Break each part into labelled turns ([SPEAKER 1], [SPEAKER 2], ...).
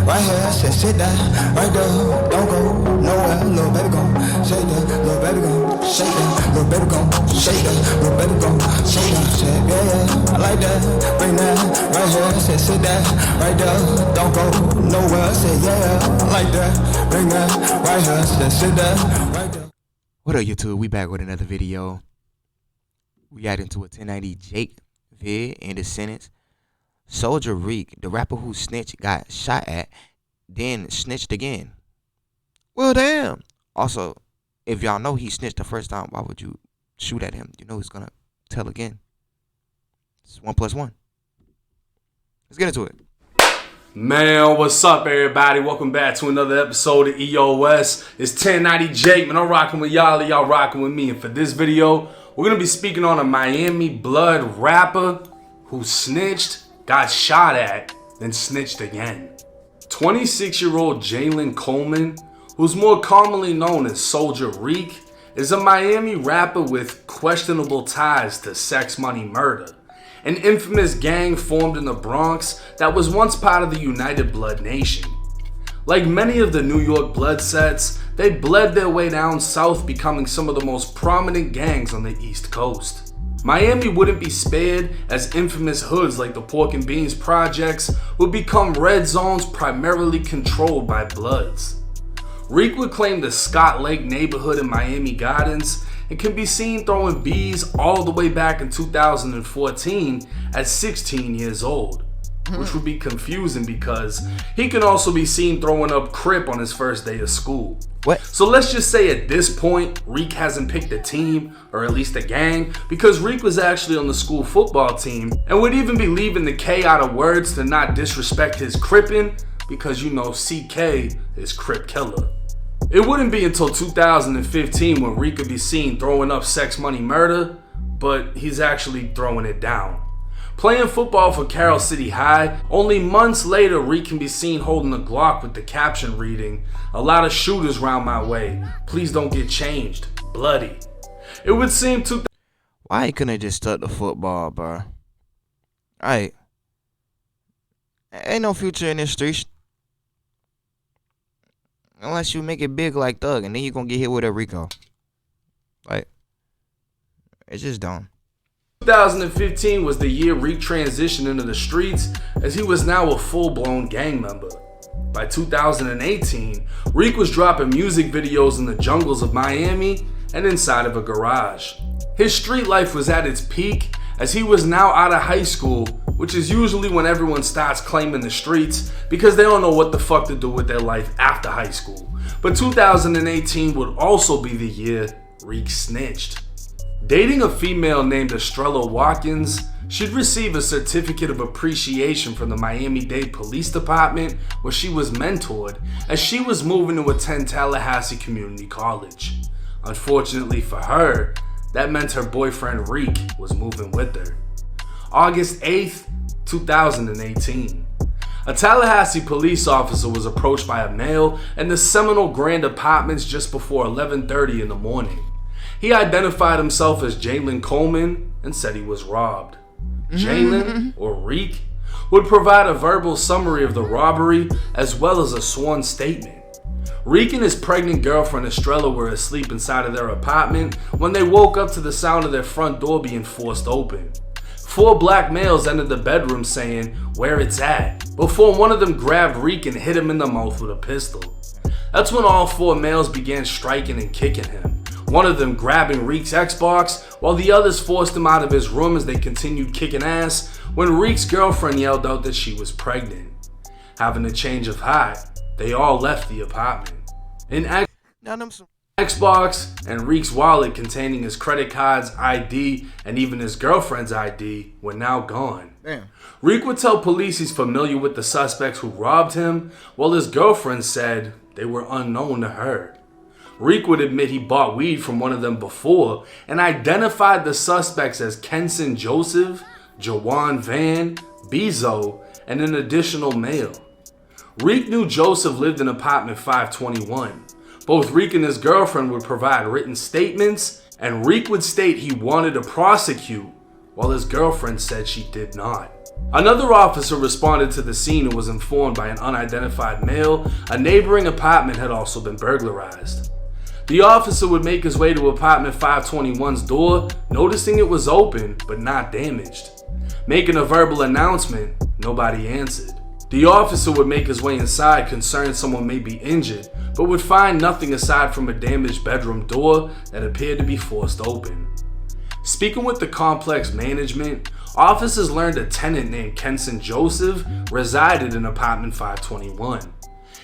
[SPEAKER 1] right here, said sit down, right there, don't go nowhere, little baby gon' shake that, little baby gon' shake that, little baby gon' shake that, little baby gon' shake that, said yeah, I like that, bring that, right here, said sit down, right there, don't go nowhere, said yeah, I like that, bring that, right here, said sit down, right there.
[SPEAKER 2] What up, YouTube? We back with another video. We got into a 1090 Jake vid in the sentence. Soulja Reek, the rapper who snitched, got shot at, then snitched again. Well, damn. Also, if y'all know he snitched the first time, why would you shoot at him? You know he's gonna tell again. It's 1 + 1. Let's get into it.
[SPEAKER 3] Man, what's up, everybody? Welcome back to another episode of EOS. It's 1090 Jake, man. I'm rocking with y'all, y'all rocking with me. And for this video, we're gonna be speaking on a Miami blood rapper who snitched, got shot at, then snitched again. 26-year-old Jalen Coleman, who's more commonly known as Soulja Reek, is a Miami rapper with questionable ties to Sex Money Murder, an infamous gang formed in the Bronx that was once part of the United Blood Nation. Like many of the New York blood sets, they bled their way down south, becoming some of the most prominent gangs on the East Coast. Miami wouldn't be spared, as infamous hoods like the Pork and Beans projects would become red zones primarily controlled by Bloods. Reek would claim the Scott Lake neighborhood in Miami Gardens and can be seen throwing bees all the way back in 2014 at 16 years old, which would be confusing because he can also be seen throwing up Crip on his first day of school.
[SPEAKER 2] What?
[SPEAKER 3] So let's just say at this point, Reek hasn't picked a team, or at least a gang, because Reek was actually on the school football team and would even be leaving the K out of words to not disrespect his Crippin', because you know CK is Crip Killer. It wouldn't be until 2015 when Reek could be seen throwing up Sex Money Murder, but he's actually throwing it down. Playing football for Carroll City High, only months later Reek can be seen holding a Glock with the caption reading, "A lot of shooters round my way, please don't get changed, bloody." It would seem
[SPEAKER 2] Why he couldn't have just stuck the football, bro? Alright. Ain't no future in this street. Unless you make it big like Thug, and then you gonna get hit with a Rico. Like, it's just dumb.
[SPEAKER 3] 2015 was the year Reek transitioned into the streets, as he was now a full-blown gang member. By 2018, Reek was dropping music videos in the jungles of Miami and inside of a garage. His street life was at its peak, as he was now out of high school, which is usually when everyone starts claiming the streets because they don't know what the fuck to do with their life after high school. But 2018 would also be the year Reek snitched. Dating a female named Estrella Watkins, she'd receive a certificate of appreciation from the Miami-Dade Police Department, where she was mentored as she was moving to attend Tallahassee Community College. Unfortunately for her, that meant her boyfriend Reek was moving with her. August 8th, 2018. A Tallahassee police officer was approached by a male in the Seminole Grand Apartments just before 11:30 in the morning. He identified himself as Jalen Coleman and said he was robbed. Jalen, or Reek, would provide a verbal summary of the robbery as well as a sworn statement. Reek and his pregnant girlfriend Estrella were asleep inside of their apartment when they woke up to the sound of their front door being forced open. 4 black males entered the bedroom saying, "Where it's at," before one of them grabbed Reek and hit him in the mouth with a pistol. That's when all 4 males began striking and kicking him, one of them grabbing Reek's Xbox, while the others forced him out of his room as they continued kicking ass when Reek's girlfriend yelled out that she was pregnant. Having a change of heart, they all left the apartment. Xbox and Reek's wallet containing his credit cards, ID, and even his girlfriend's ID were now gone.
[SPEAKER 2] Damn.
[SPEAKER 3] Reek would tell police he's familiar with the suspects who robbed him, while his girlfriend said they were unknown to her. Reek would admit he bought weed from one of them before and identified the suspects as Kenson Joseph, Jawan Van, Bezo, and an additional male. Reek knew Joseph lived in apartment 521. Both Reek and his girlfriend would provide written statements, and Reek would state he wanted to prosecute, while his girlfriend said she did not. Another officer responded to the scene and was informed by an unidentified male a neighboring apartment had also been burglarized. The officer would make his way to apartment 521's door, noticing it was open but not damaged. Making a verbal announcement, nobody answered. The officer would make his way inside concerned someone may be injured, but would find nothing aside from a damaged bedroom door that appeared to be forced open. Speaking with the complex management, officers learned a tenant named Kenson Joseph resided in apartment 521.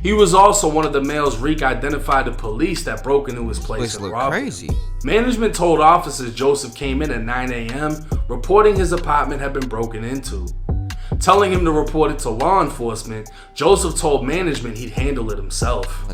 [SPEAKER 3] He was also one of the males Reek identified to police that broke into his place and robbed him. Management told officers Joseph came in at 9 a.m. reporting his apartment had been broken into. Telling him to report it to law enforcement, Joseph told management he'd handle it himself.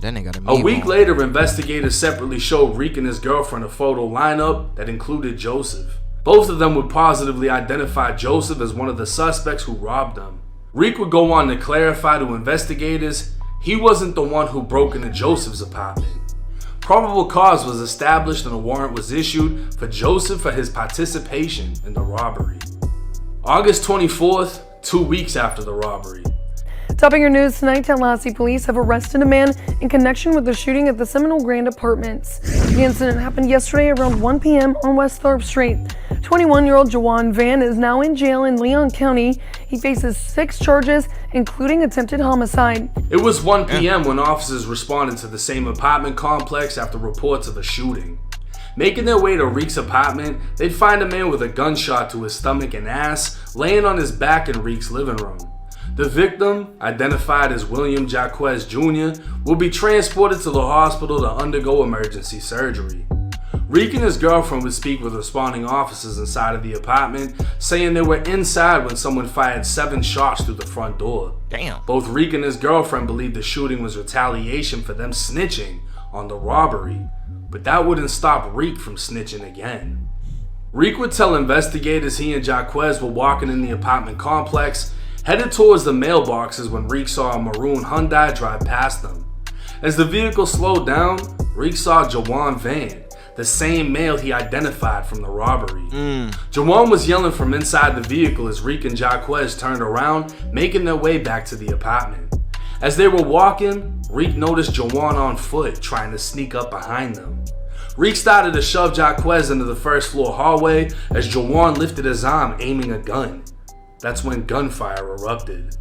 [SPEAKER 3] A week later, investigators separately showed Reek and his girlfriend a photo lineup that included Joseph. Both of them would positively identify Joseph as one of the suspects who robbed them. Reek would go on to clarify to investigators he wasn't the one who broke into Joseph's apartment. Probable cause was established and a warrant was issued for Joseph for his participation in the robbery. August 24th, 2 weeks after the robbery.
[SPEAKER 4] Topping your news tonight, Tallahassee police have arrested a man in connection with the shooting at the Seminole Grand Apartments. The incident happened yesterday around 1 p.m. on West Thorpe Street. 21-year-old Jawan Van is now in jail in Leon County. He faces 6 charges, including attempted homicide.
[SPEAKER 3] It was 1 p.m. when officers responded to the same apartment complex after reports of a shooting. Making their way to Reek's apartment, they'd find a man with a gunshot to his stomach and ass laying on his back in Reek's living room. The victim, identified as William Jaquez Jr., will be transported to the hospital to undergo emergency surgery. Reek and his girlfriend would speak with responding officers inside of the apartment, saying they were inside when someone fired 7 shots through the front door.
[SPEAKER 2] Damn.
[SPEAKER 3] Both Reek and his girlfriend believed the shooting was retaliation for them snitching on the robbery, but that wouldn't stop Reek from snitching again. Reek would tell investigators he and Jaquez were walking in the apartment complex, headed towards the mailboxes when Reek saw a maroon Hyundai drive past them. As the vehicle slowed down, Reek saw Jawan Van, the same male he identified from the robbery. Jawan was yelling from inside the vehicle as Reek and Jaquez turned around, making their way back to the apartment. As they were walking, Reek noticed Jawan on foot trying to sneak up behind them. Reek started to shove Jaquez into the first floor hallway as Jawan lifted his arm aiming a gun. That's when gunfire erupted.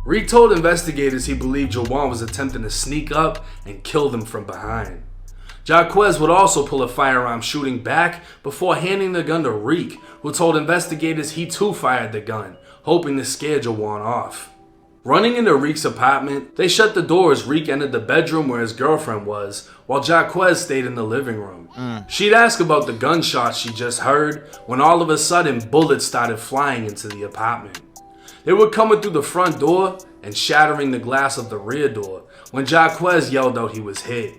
[SPEAKER 3] Reek told investigators he believed Jawan was attempting to sneak up and kill them from behind. Jaquez would also pull a firearm shooting back before handing the gun to Reek, who told investigators he too fired the gun, hoping to scare Jawan off. Running into Reek's apartment, they shut the door as Reek entered the bedroom where his girlfriend was, while Jaquez stayed in the living room. She'd ask about the gunshots she just heard, when all of a sudden bullets started flying into the apartment. They were coming through the front door and shattering the glass of the rear door when Jaquez yelled out he was hit.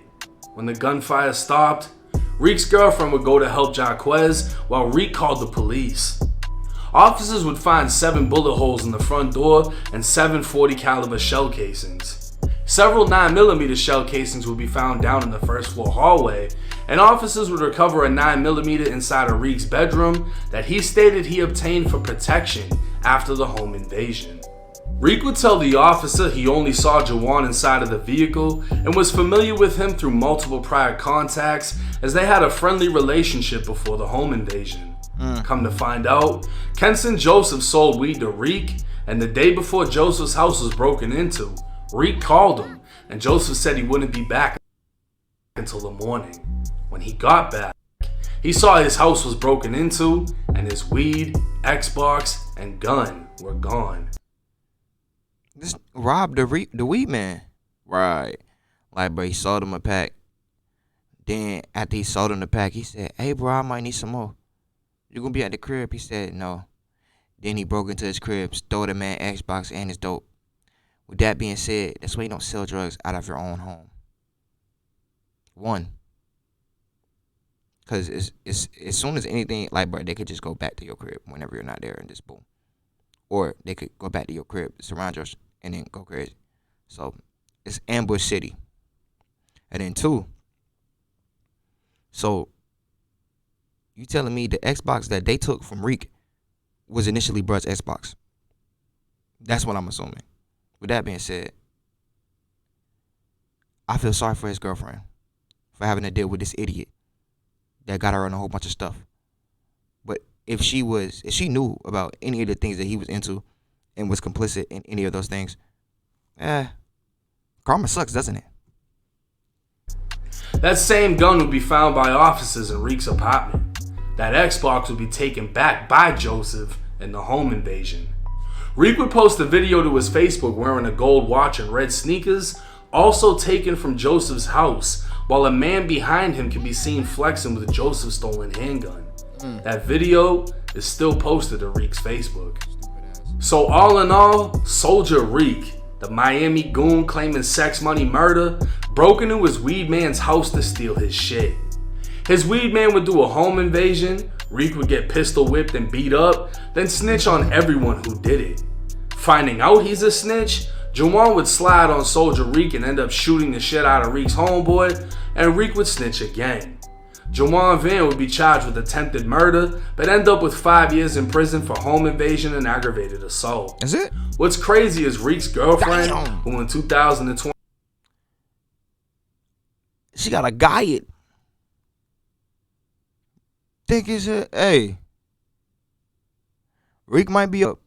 [SPEAKER 3] When the gunfire stopped, Reek's girlfriend would go to help Jaquez while Reek called the police. Officers would find 7 bullet holes in the front door and 7 .40 caliber shell casings. Several 9mm shell casings would be found down in the first floor hallway, and officers would recover a 9mm inside of Reek's bedroom that he stated he obtained for protection after the home invasion. Reek would tell the officer he only saw Jawan inside of the vehicle and was familiar with him through multiple prior contacts as they had a friendly relationship before the home invasion. Come to find out, Kenson Joseph sold weed to Reek, and the day before Joseph's house was broken into, Reek called him, and Joseph said he wouldn't be back until the morning. When he got back, he saw his house was broken into, and his weed, Xbox, and gun were gone.
[SPEAKER 2] This robbed the weed man. Right. Like, bro, he sold him a pack. Then, after he sold him the pack, he said, "Hey, bro, I might need some more. You gonna be at the crib?" He said, "No." Then he broke into his crib, stole the man Xbox and his dope. With that being said, that's why you don't sell drugs out of your own home. 1. Because it's as soon as anything, like, bro, they could just go back to your crib whenever you're not there and just boom. Or they could go back to your crib, surround yours, and then go crazy. So, it's ambush city. And then 2. So, you telling me the Xbox that they took from Reek was initially bruh's Xbox. That's what I'm assuming. With that being said, I feel sorry for his girlfriend for having to deal with this idiot that got her on a whole bunch of stuff. But if she knew about any of the things that he was into and was complicit in any of those things, karma sucks, doesn't it?
[SPEAKER 3] That same gun would be found by officers in Reek's apartment. That Xbox would be taken back by Joseph in the home invasion. Reek would post a video to his Facebook wearing a gold watch and red sneakers, also taken from Joseph's house, while a man behind him can be seen flexing with Joseph's stolen handgun. That video is still posted to Reek's Facebook. So all in all, Soulja Reek, the Miami goon claiming sex, money, murder, broke into his weed man's house to steal his shit. His weed man would do a home invasion, Reek would get pistol whipped and beat up, then snitch on everyone who did it. Finding out he's a snitch, Jawan would slide on Soulja Reek and end up shooting the shit out of Reek's homeboy, and Reek would snitch again. Jawan Van would be charged with attempted murder, but end up with 5 years in prison for home invasion and aggravated assault.
[SPEAKER 2] That's it?
[SPEAKER 3] What's crazy is Reek's girlfriend, who in 2020...
[SPEAKER 2] She got a guy. Think it's hey. Reek might be up.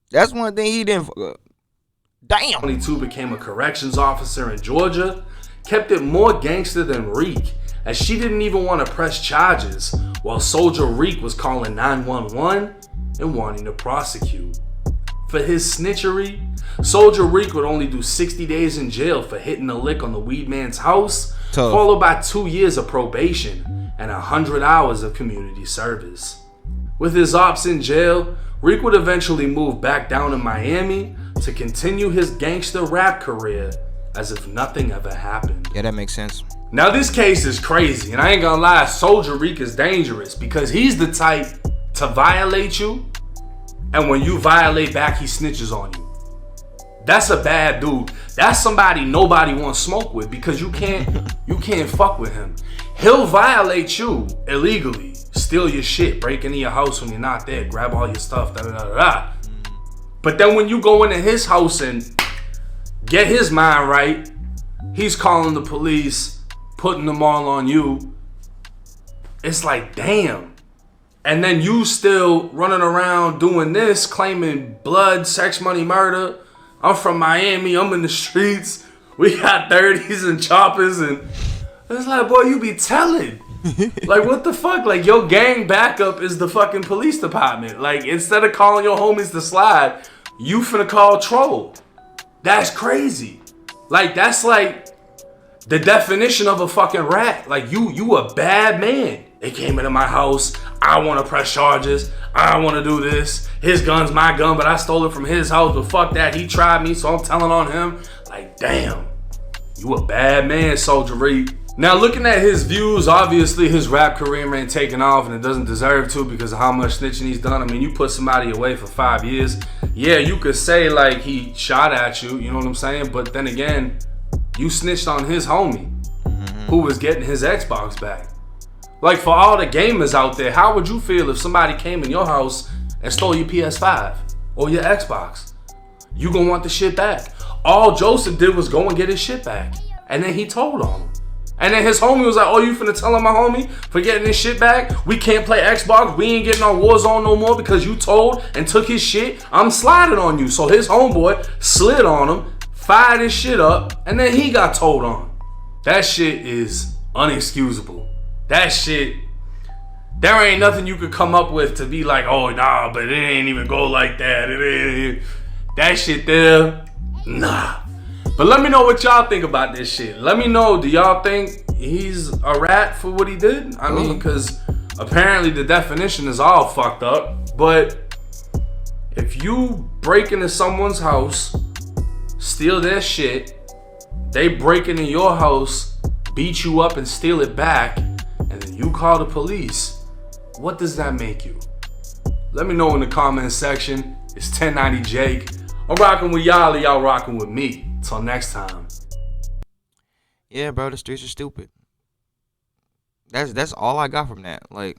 [SPEAKER 2] That's one thing he didn't fuck up. Damn.
[SPEAKER 3] 22 became a corrections officer in Georgia, kept it more gangster than Reek, as she didn't even want to press charges, while Soulja Reek was calling 911 and wanting to prosecute. For his snitchery, Soulja Reek would only do 60 days in jail for hitting a lick on the weed man's house, followed by 2 years of probation and 100 hours of community service. With his ops in jail, Reek would eventually move back down to Miami to continue his gangster rap career as if nothing ever happened.
[SPEAKER 2] Yeah, that makes sense.
[SPEAKER 3] Now this case is crazy, and I ain't gonna lie, Soulja Reek is dangerous because he's the type to violate you, and when you violate back, he snitches on you. That's a bad dude. That's somebody nobody wants smoke with because you can't fuck with him. He'll violate you illegally, steal your shit, break into your house when you're not there, grab all your stuff, da da da da. But then when you go into his house and get his mind right, he's calling the police, putting them all on you. It's like, damn. And then you still running around doing this, claiming blood, sex, money, murder. I'm from Miami, I'm in the streets. We got 30s and choppers, and it's like, boy, you be telling. Like, what the fuck? Like, your gang backup is the fucking police department. Like, instead of calling your homies to slide, you finna call troll. That's crazy. Like, that's like the definition of a fucking rat. Like, you a bad man. They came into my house. I want to press charges. I want to do this. His gun's my gun, but I stole it from his house. But fuck that. He tried me, so I'm telling on him. Like, damn. You a bad man, Soulja Reek. Now, looking at his views, obviously his rap career ain't taking off, and it doesn't deserve to because of how much snitching he's done. I mean, you put somebody away for 5 years. Yeah, you could say, like, he shot at you. You know what I'm saying? But then again, you snitched on his homie who was getting his Xbox back. Like, for all the gamers out there, how would you feel if somebody came in your house and stole your PS5 or your Xbox? You gonna want the shit back. All Joseph did was go and get his shit back. And then he told on him. And then his homie was like, oh, you finna tell on my homie for getting his shit back? We can't play Xbox. We ain't getting on Warzone no more because you told and took his shit. I'm sliding on you. So his homeboy slid on him, fired his shit up, and then he got told on. That shit is unexcusable. That shit, there ain't nothing you could come up with to be like, oh, nah, but it ain't even go like that. That shit there, nah. But let me know what y'all think about this shit. Let me know, do y'all think he's a rat for what he did? I mean, because apparently the definition is all fucked up. But if you break into someone's house, steal their shit, they break into your house, beat you up and steal it back, and then you call the police, what does that make you? Let me know in the comment section. It's 1090 Jake. I'm rocking with y'all, and y'all rocking with me. Till next time.
[SPEAKER 2] Yeah, bro, the streets are stupid. That's all I got from that. Like,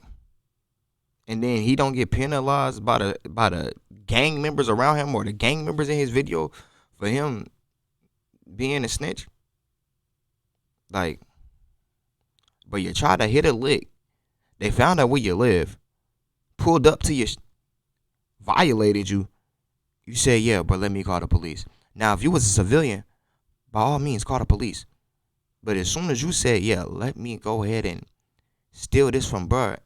[SPEAKER 2] and then he don't get penalized by the gang members around him or the gang members in his video for him being a snitch. Like, but you try to hit a lick. They found out where you live, pulled up to you, violated you. You say, yeah, but let me call the police. Now, if you was a civilian, by all means, call the police. But as soon as you said, yeah, let me go ahead and steal this from bruh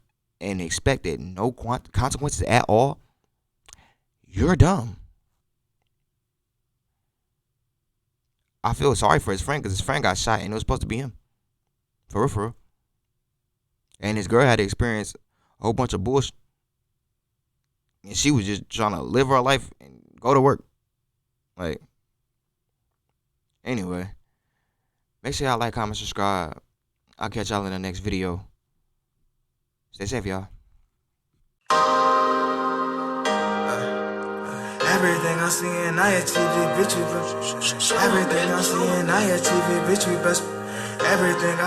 [SPEAKER 2] and expected no consequences at all, you're dumb. I feel sorry for his friend because his friend got shot and it was supposed to be him. For real, for real. And his girl had to experience a whole bunch of bullshit. And she was just trying to live her life and go to work. Like, anyway. Make sure y'all like, comment, subscribe. I'll catch y'all in the next video. Stay safe, y'all.
[SPEAKER 1] Everything I see and I achieve it, bitch, we best. Everything I see and I achieve it, bitch, we best. Everything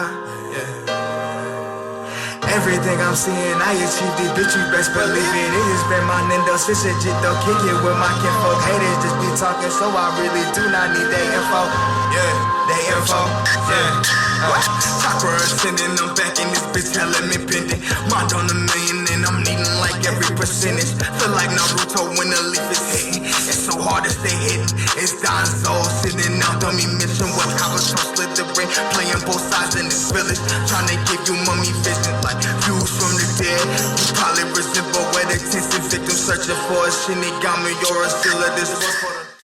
[SPEAKER 1] Everything I'm seeing, I achieved it, bitch, you best believe it. It has been my Nintendo shit, shit, though, kick it with my kinfolk. Haters just be talking, so I really do not need their info. Yeah, they info, yeah. Chakra ascending, I'm back in this bitch, hella me pending. Mind on $1 million and I'm needing like every percentage. Feel like Naruto when the leaf is hitting. It's so hard to stay hidden. It's Donzo sitting out on me mission. What Kabuto slithering, playing both sides in this village. Trying to give you mummy vision like views from the dead. You probably resemble where the tension victim searching for a Shinigami or a Zilla. This was for the